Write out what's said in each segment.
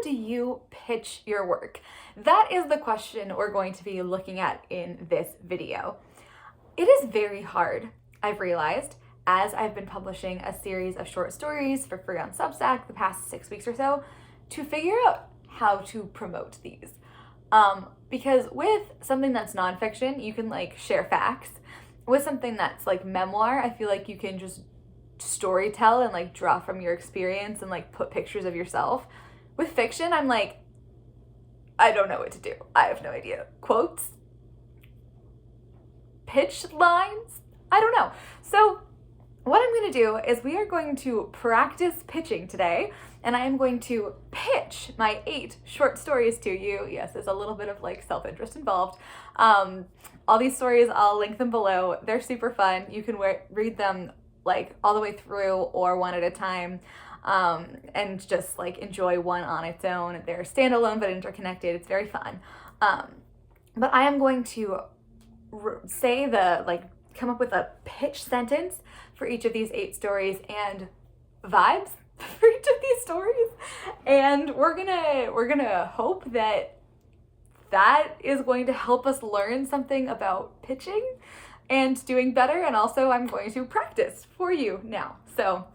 do you pitch your work? That is the question we're going to be looking at in this video. It is very hard, I've realized, as I've been publishing a series of short stories for free on Substack the past 6 weeks or so, to figure out how to promote these. Because with something that's nonfiction, you can like share facts. With something that's like memoir, I feel like you can just story tell and like draw from your experience and like put pictures of yourself. With fiction, I'm like, I don't know what to do. I have no idea. Quotes? Pitch lines? I don't know. So what I'm going to do is we are going to practice pitching today, and I am going to pitch my 8 short stories to you. Yes, there's a little bit of like self-interest involved. All these stories, I'll link them below. They're super fun. You can read them like all the way through or one at a time, and just like enjoy one on its own. They're standalone but interconnected. It's very fun. But I am going to come up with a pitch sentence for each of these 8 stories and vibes for each of these stories. And we're gonna hope that is going to help us learn something about pitching and doing better. And also I'm going to practice for you now. So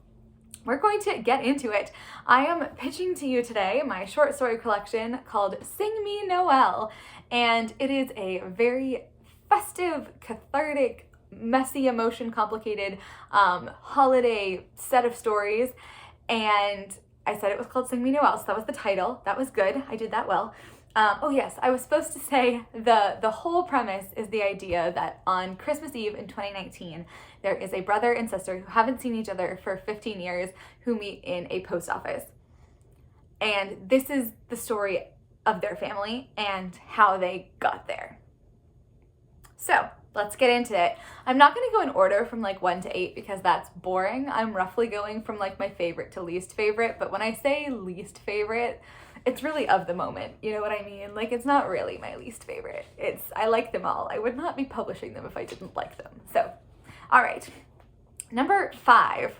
we're going to get into it. I am pitching to you today my short story collection called Sing Me Noel. And it is a very festive, cathartic, messy, emotion complicated holiday set of stories. And I said it was called Sing Me Noel, so that was the title. That was good. I did that well. Oh yes, I was supposed to say the whole premise is the idea that on Christmas Eve in 2019, there is a brother and sister who haven't seen each other for 15 years who meet in a post office. And this is the story of their family and how they got there. So let's get into it. I'm not going to go in order from like 1 to 8 because that's boring. I'm roughly going from like my favorite to least favorite. But when I say least favorite, it's really of the moment. You know what I mean? Like, it's not really my least favorite. I like them all. I would not be publishing them if I didn't like them. So, all right. Number 5,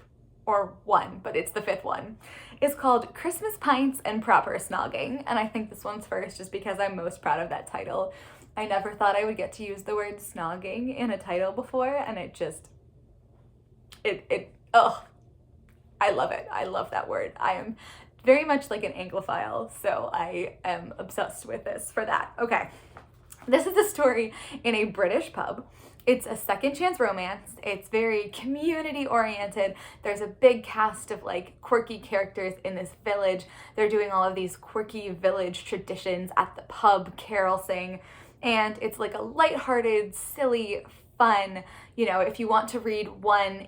or 1, but it's the 5th one, is called Christmas Pints and Proper Snogging. And I think this one's first just because I'm most proud of that title. I never thought I would get to use the word snogging in a title before, and it just, I love it. I love that word. I am very much like an Anglophile, so I am obsessed with this for that. Okay, this is a story in a British pub. It's a second chance romance. It's very community oriented. There's a big cast of like quirky characters in this village. They're doing all of these quirky village traditions at the pub, carol sing, and it's like a lighthearted, silly, fun, if you want to read one,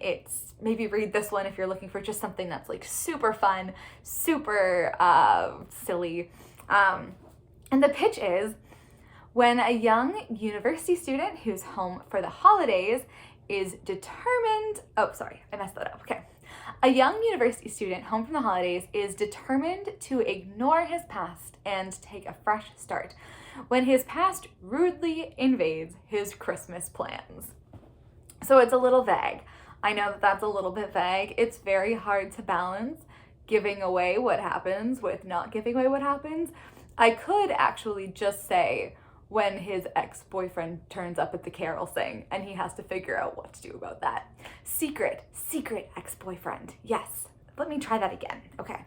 maybe read this one if you're looking for just something that's like super fun, super silly. And the pitch is, when a young university student who's home for the holidays is determined, A young university student home from the holidays is determined to ignore his past and take a fresh start when his past rudely invades his Christmas plans. So it's a little vague. I know that that's a little bit vague. It's very hard to balance giving away what happens with not giving away what happens. I could actually just say when his ex-boyfriend turns up at the carol sing and he has to figure out what to do about that. Secret ex-boyfriend. Yes, let me try that again. Okay.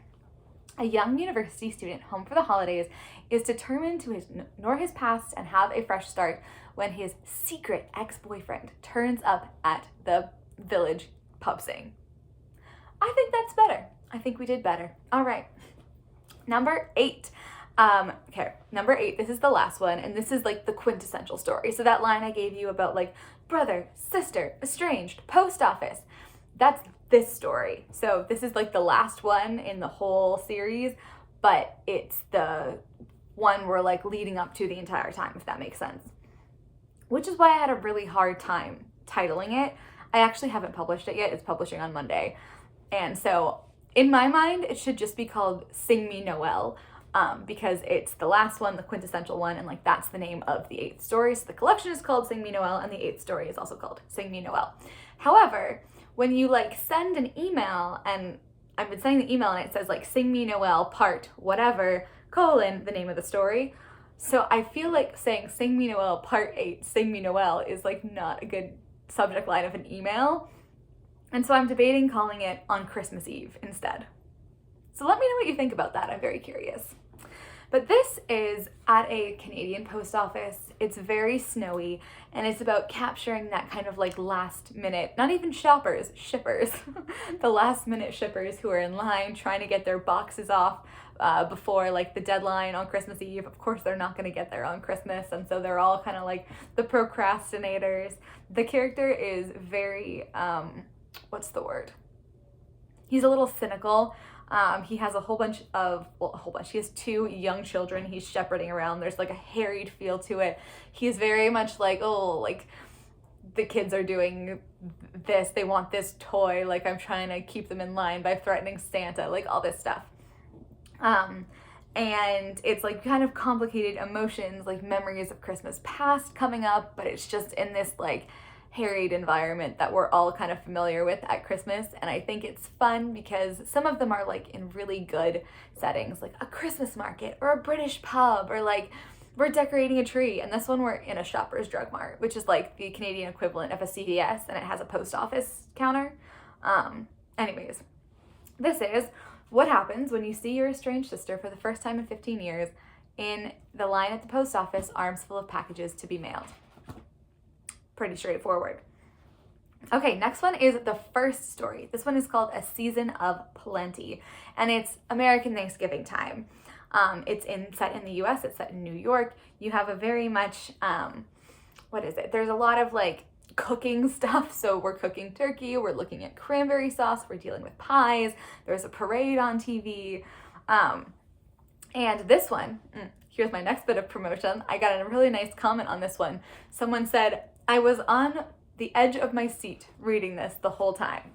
A young university student home for the holidays is determined to ignore his past and have a fresh start when his secret ex-boyfriend turns up at the village pub sing. I think that's better. I think we did better. All right. Number 8. Number 8, this is the last one, and this is like the quintessential story. So that line I gave you about like brother, sister, estranged, post office, that's this story. So this is like the last one in the whole series, but it's the one we're like leading up to the entire time, if that makes sense. Which is why I had a really hard time titling it. I actually haven't published it yet. It's publishing on Monday. And so in my mind, it should just be called Sing Me Noel, because it's the last one, the quintessential one, and like that's the name of the 8th story. So the collection is called Sing Me Noel, and the 8th story is also called Sing Me Noel. However, when you like send an email, and I've been sending the email and it says like Sing Me Noel part whatever, colon, the name of the story. So I feel like saying Sing Me Noel Part 8, Sing Me Noel is like not a good subject line of an email. And so I'm debating calling it On Christmas Eve instead. So let me know what you think about that. I'm very curious. But this is at a Canadian post office. It's very snowy, and it's about capturing that kind of like last minute, not even shoppers, shippers, the last minute shippers who are in line trying to get their boxes off before like the deadline on Christmas Eve. Of course, they're not going to get there on Christmas, and so they're all kind of like the procrastinators. The character is very, what's the word? He's a little cynical. He has he has 2 young children he's shepherding around. There's like a harried feel to it. He's very much like, oh, like the kids are doing this, they want this toy, like I'm trying to keep them in line by threatening Santa, like all this stuff. And it's like kind of complicated emotions, like memories of Christmas past coming up, but it's just in this like harried environment that we're all kind of familiar with at Christmas. And I think it's fun because some of them are like in really good settings, like a Christmas market or a British pub, or like we're decorating a tree. And this one we're in a Shoppers Drug Mart, which is like the Canadian equivalent of a CVS, and it has a post office counter. Anyways, this is what happens when you see your estranged sister for the first time in 15 years in the line at the post office, arms full of packages to be mailed. Pretty straightforward. Okay, next one is the first story. This one is called A Season of Plenty, and it's American Thanksgiving time. It's set in the US, it's set in New York. You have a very much, there's a lot of like cooking stuff. So we're cooking turkey, we're looking at cranberry sauce, we're dealing with pies, there's a parade on TV. And this one, here's my next bit of promotion. I got a really nice comment on this one. Someone said, I was on the edge of my seat reading this the whole time.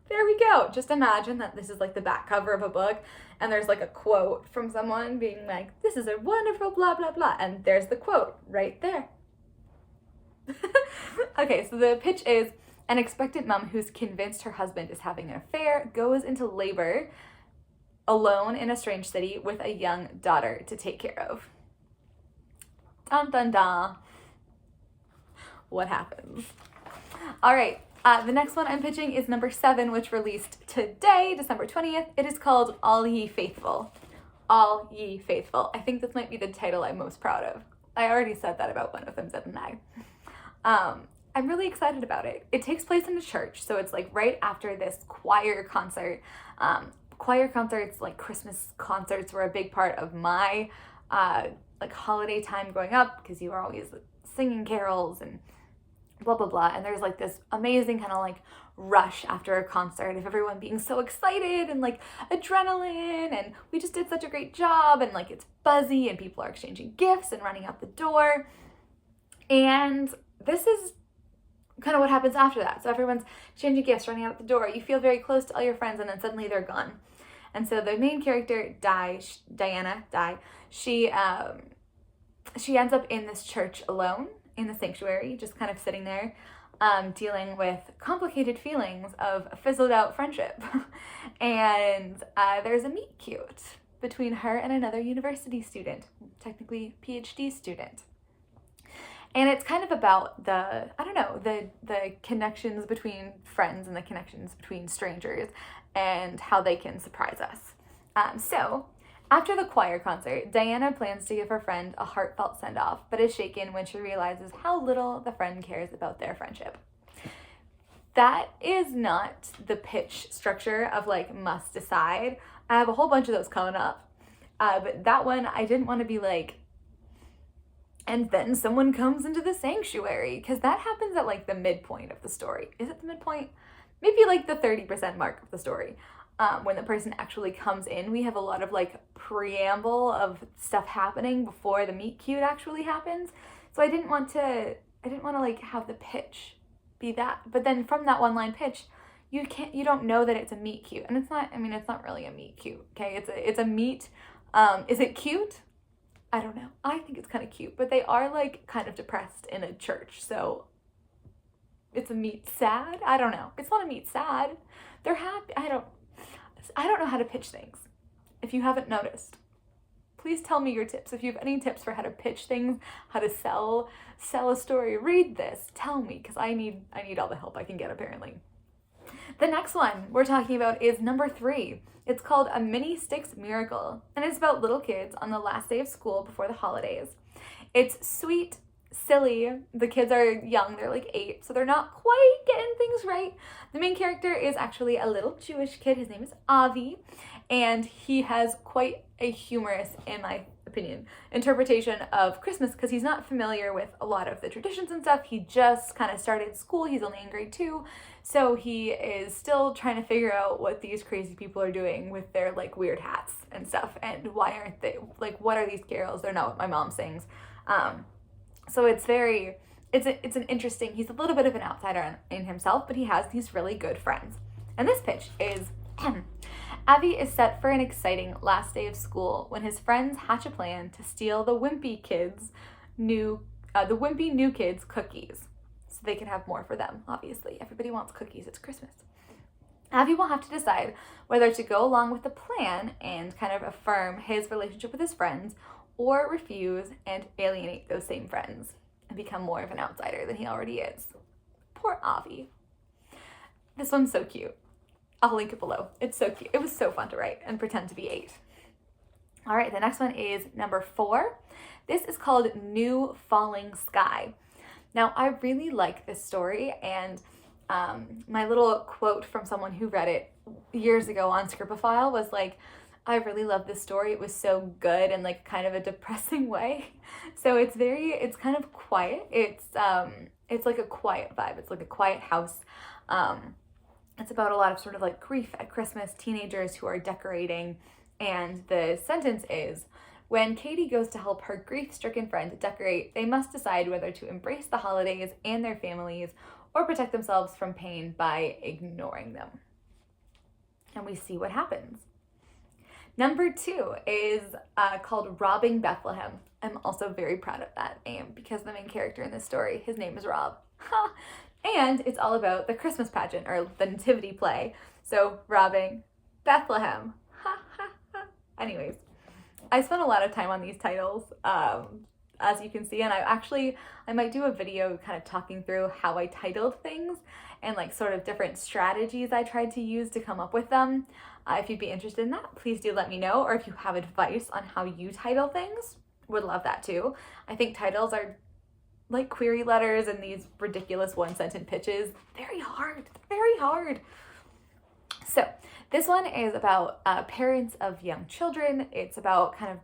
There we go. Just imagine that this is like the back cover of a book, and there's like a quote from someone being like, this is a wonderful blah, blah, blah. And there's the quote right there. Okay, so the pitch is an expectant mom who's convinced her husband is having an affair goes into labor alone in a strange city with a young daughter to take care of. Dun, dun, dun. What happens? All right, the next one I'm pitching is number 7, which released today, December 20th. It is called All Ye Faithful. All Ye Faithful. I think this might be the title I'm most proud of. I already said that about one of them, didn't I? I'm really excited about it. It takes place in a church, so it's like right after this choir concert. Choir concerts, like Christmas concerts, were a big part of my like holiday time growing up, because you were always like, singing carols and blah, blah, blah. And there's like this amazing kind of like rush after a concert of everyone being so excited and like adrenaline, and we just did such a great job, and like it's buzzy and people are exchanging gifts and running out the door. And this is kind of what happens after that. So everyone's exchanging gifts, running out the door. You feel very close to all your friends, and then suddenly they're gone. And so the main character, Diana, she ends up in this church alone in the sanctuary, just kind of sitting there, dealing with complicated feelings of a fizzled out friendship. And there's a meet cute between her and another university student, technically PhD student. And it's kind of about the connections between friends and the connections between strangers and how they can surprise us. So after the choir concert, Diana plans to give her friend a heartfelt send-off, but is shaken when she realizes how little the friend cares about their friendship. That is not the pitch structure of like must decide. I have a whole bunch of those coming up. But that one, I didn't want to be like, and then someone comes into the sanctuary, because that happens at like the midpoint of the story. Is it the midpoint? Maybe like the 30% mark of the story. When the person actually comes in, we have a lot of like preamble of stuff happening before the meet cute actually happens. So I didn't want to like have the pitch be that. But then from that one line pitch, you don't know that it's a meet cute. And it's not really a meet cute. Okay. It's a meet. Is it cute? I don't know. I think it's kind of cute, but they are like kind of depressed in a church. So it's a meet sad. I don't know. It's not a meet sad. They're happy. I don't know how to pitch things, if you haven't noticed. please tell me your tips. If you have any tips for how to pitch things, how to sell a story, read this, tell me, because I need all the help I can get, apparently. The next one we're talking about is number 3. It's called A Mini Sticks Miracle, and it's about little kids on the last day of school before the holidays. It's sweet, silly. The kids are young, they're like 8, so they're not quite getting things right. The main character is actually a little Jewish kid. His name is Avi, and he has quite a humorous, in my opinion, interpretation of Christmas, because he's not familiar with a lot of the traditions and stuff. He just kind of started school. He's only in grade 2, so he is still trying to figure out what these crazy people are doing with their like weird hats and stuff, and why aren't they, like, what are these carols? They're not what my mom sings. So it's an interesting, he's a little bit of an outsider in himself, but he has these really good friends. And this pitch is, Avi is set for an exciting last day of school when his friends hatch a plan to steal the wimpy new kids' cookies, so they can have more for them. Obviously, everybody wants cookies. It's Christmas. Avi will have to decide whether to go along with the plan and kind of affirm his relationship with his friends, or refuse and alienate those same friends and become more of an outsider than he already is. Poor Avi. This one's so cute. I'll link it below. It's so cute. It was so fun to write and pretend to be 8. All right, the next one is number 4. This is called New Falling Sky. Now, I really like this story, and my little quote from someone who read it years ago on Scripophile was like, I really love this story. It was so good in like kind of a depressing way. So it's kind of quiet. It's like a quiet vibe. It's like a quiet house. It's about a lot of sort of like grief at Christmas, teenagers who are decorating. And the sentence is, when Katie goes to help her grief-stricken friend decorate, they must decide whether to embrace the holidays and their families or protect themselves from pain by ignoring them. And we see what happens. Number 2 is called Robbing Bethlehem. I'm also very proud of that name because the main character in this story, his name is Rob. And it's all about the Christmas pageant, or the nativity play. So robbing Bethlehem. Anyways, I spent a lot of time on these titles, as you can see, and I might do a video kind of talking through how I titled things and like sort of different strategies I tried to use to come up with them. If you'd be interested in that, please do let me know. Or if you have advice on how you title things, would love that too. I think titles are like query letters and these ridiculous 1-sentence pitches. Very hard. So this one is about parents of young children. It's about kind of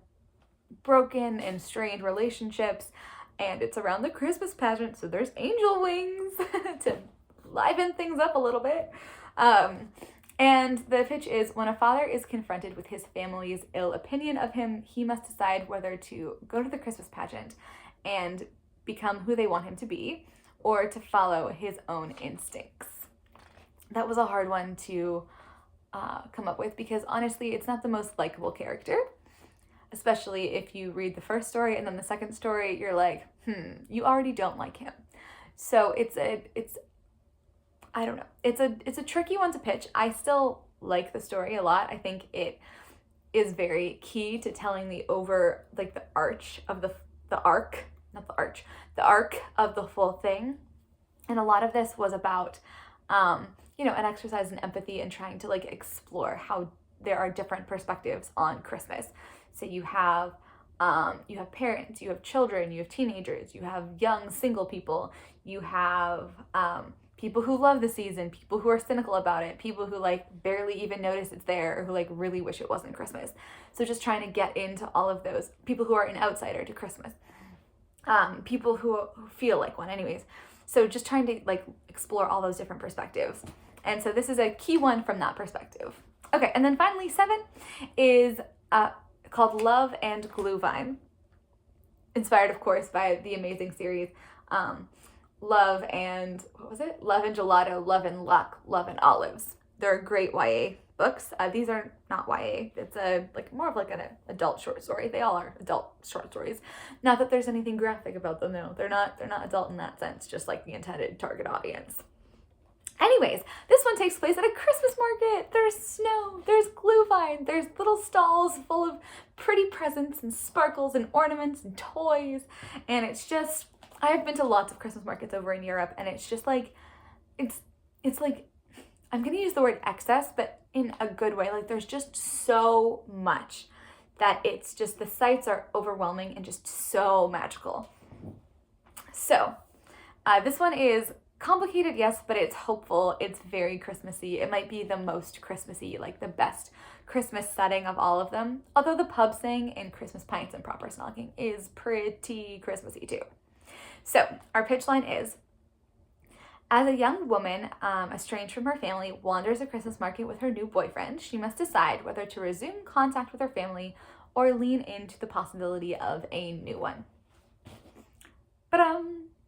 broken and strained relationships, and it's around the Christmas pageant, so there's angel wings to liven things up a little bit. And the pitch is, when a father is confronted with his family's ill opinion of him, he must decide whether to go to the Christmas pageant and become who they want him to be, or to follow his own instincts. That was a hard one to come up with, because honestly, it's not the most likable character, especially if you read the first story and then the second story, you're like, you already don't like him. So I don't know. It's a tricky one to pitch. I still like the story a lot. I think it is very key to telling the arc of the full thing. And a lot of this was about, an exercise in empathy and trying to like explore how there are different perspectives on Christmas. So you have parents, you have children, you have teenagers, you have young single people, you have people who love the season, people who are cynical about it, people who like barely even notice it's there, or who like really wish it wasn't Christmas. So just trying to get into all of those people who are an outsider to Christmas, people who feel like one anyways. So just trying to like explore all those different perspectives. And so this is a key one from that perspective. Okay, and then finally 7 is called Love and Glühwein, inspired of course by the amazing series Love and Gelato, Love and Luck, Love and Olives. They're great YA books. These are not YA. It's more of like an adult short story. They all are adult short stories. Not that there's anything graphic about them, no. They're not adult in that sense, just like the intended target audience. Anyways, this one takes place at a Christmas market. There's snow, there's glühwein, there's little stalls full of pretty presents and sparkles and ornaments and toys. And it's just, I've been to lots of Christmas markets over in Europe, and it's just like, it's like, I'm gonna use the word excess, but in a good way. Like, there's just so much that it's just, the sights are overwhelming and just so magical. So, this one is complicated, yes, but it's hopeful. It's very Christmassy. It might be the most Christmassy, like the best Christmas setting of all of them. Although the pub sing and Christmas pints and proper snacking is pretty Christmassy too. So our pitch line is, as a young woman, estranged from her family, wanders a Christmas market with her new boyfriend, she must decide whether to resume contact with her family or lean into the possibility of a new one. But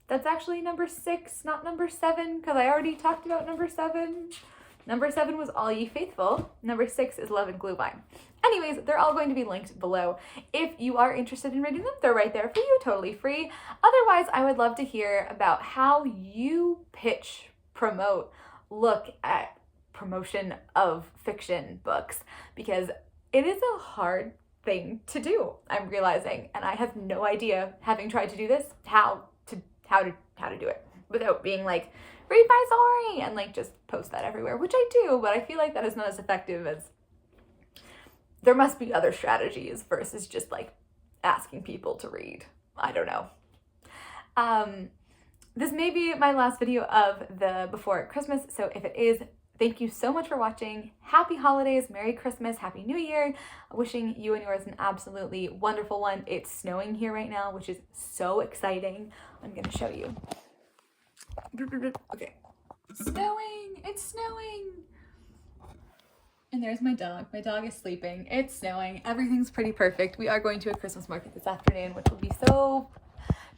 that's actually number 6, not number 7, because I already talked about number 7. Number 7 was All Ye Faithful. Number 6 is Love and Glühwein. Anyways, they're all going to be linked below. If you are interested in reading them, they're right there for you, totally free. Otherwise, I would love to hear about how you pitch, promote, look at promotion of fiction books, because it is a hard thing to do, I'm realizing, and I have no idea, having tried to do this, how to do it without being like, read my story, and like just post that everywhere, which I do, but I feel like that is not as effective as, there must be other strategies versus just like asking people to read. I don't know. This may be my last video of the before Christmas, so if it is, thank you so much for watching. Happy holidays, Merry Christmas, Happy New Year. Wishing you and yours an absolutely wonderful one. It's snowing here right now, which is so exciting. I'm gonna show you. Okay. Snowing! It's snowing! And there's my dog. My dog is sleeping. It's snowing. Everything's pretty perfect. We are going to a Christmas market this afternoon, which will be so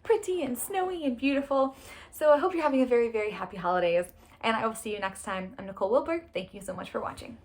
pretty and snowy and beautiful. So I hope you're having a very, very happy holidays, and I will see you next time. I'm Nicole Wilbur. Thank you so much for watching.